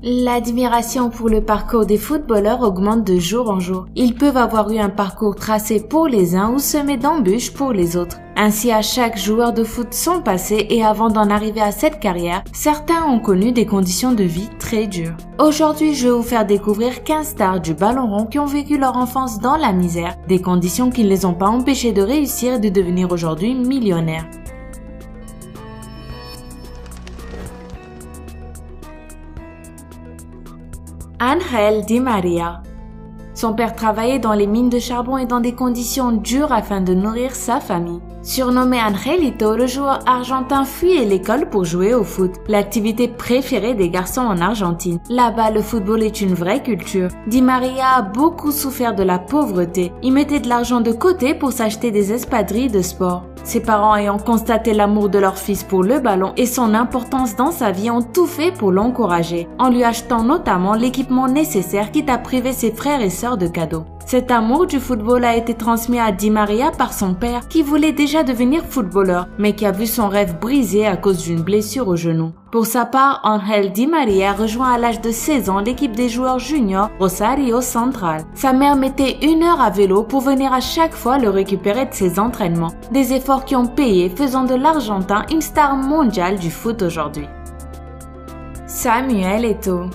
L'admiration pour le parcours des footballeurs augmente de jour en jour. Ils peuvent avoir eu un parcours tracé pour les uns ou semé d'embûches pour les autres. Ainsi, à chaque joueur de foot son passé et avant d'en arriver à cette carrière, certains ont connu des conditions de vie très dures. Aujourd'hui, je vais vous faire découvrir 15 stars du ballon rond qui ont vécu leur enfance dans la misère, des conditions qui ne les ont pas empêchés de réussir et de devenir aujourd'hui millionnaires. Ángel Di María. Son père travaillait dans les mines de charbon et dans des conditions dures afin de nourrir sa famille. Surnommé Angelito, le joueur argentin fuyait l'école pour jouer au foot, l'activité préférée des garçons en Argentine. Là-bas, le football est une vraie culture. Di María a beaucoup souffert de la pauvreté. Il mettait de l'argent de côté pour s'acheter des espadrilles de sport. Ses parents ayant constaté l'amour de leur fils pour le ballon et son importance dans sa vie ont tout fait pour l'encourager, en lui achetant notamment l'équipement nécessaire quitte à priver ses frères et sœurs de cadeaux. Cet amour du football a été transmis à Di María par son père qui voulait déjà devenir footballeur mais qui a vu son rêve brisé à cause d'une blessure au genou. Pour sa part, Ángel Di María rejoint à l'âge de 16 ans l'équipe des joueurs juniors Rosario Central. Sa mère mettait 1 heure à vélo pour venir à chaque fois le récupérer de ses entraînements. Des efforts qui ont payé, faisant de l'Argentin une star mondiale du foot aujourd'hui. Samuel Eto'o.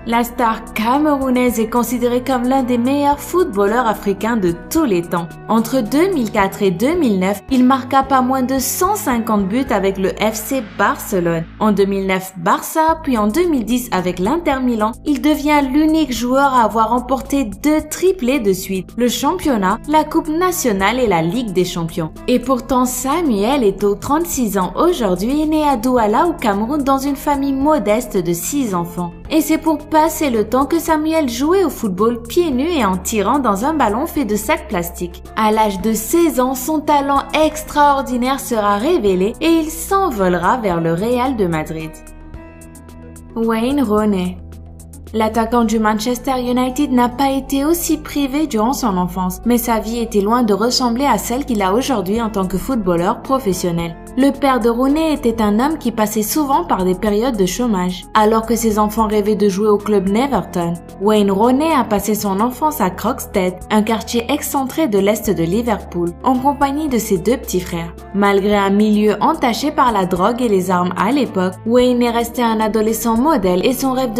La star camerounaise est considérée comme l'un des meilleurs footballeurs africains de tous les temps. Entre 2004 et 2009, il marqua pas moins de 150 buts avec le FC Barcelone. En 2009, Barça, puis en 2010 avec l'Inter Milan, il devient l'unique joueur à avoir remporté 2 triplés de suite, le championnat, la Coupe nationale et la Ligue des champions. Et pourtant, Samuel Eto'o, 36 ans aujourd'hui, est né à Douala au Cameroun dans une famille modeste de 6 enfants. Et c'est pour passer le temps que Samuel jouait au football pieds nus et en tirant dans un ballon fait de sacs plastiques. À l'âge de 16 ans, son talent extraordinaire sera révélé et il s'envolera vers le Real de Madrid. Wayne Rooney. L'attaquant du Manchester United n'a pas été aussi privé durant son enfance, mais sa vie était loin de ressembler à celle qu'il a aujourd'hui en tant que footballeur professionnel. Le père de Rooney était un homme qui passait souvent par des périodes de chômage, alors que ses enfants rêvaient de jouer au club Neverton. Wayne Rooney a passé son enfance à Croxteth, un quartier excentré de l'est de Liverpool, en compagnie de ses 2 petits frères. Malgré un milieu entaché par la drogue et les armes à l'époque, Wayne est resté un adolescent modèle et son rêve de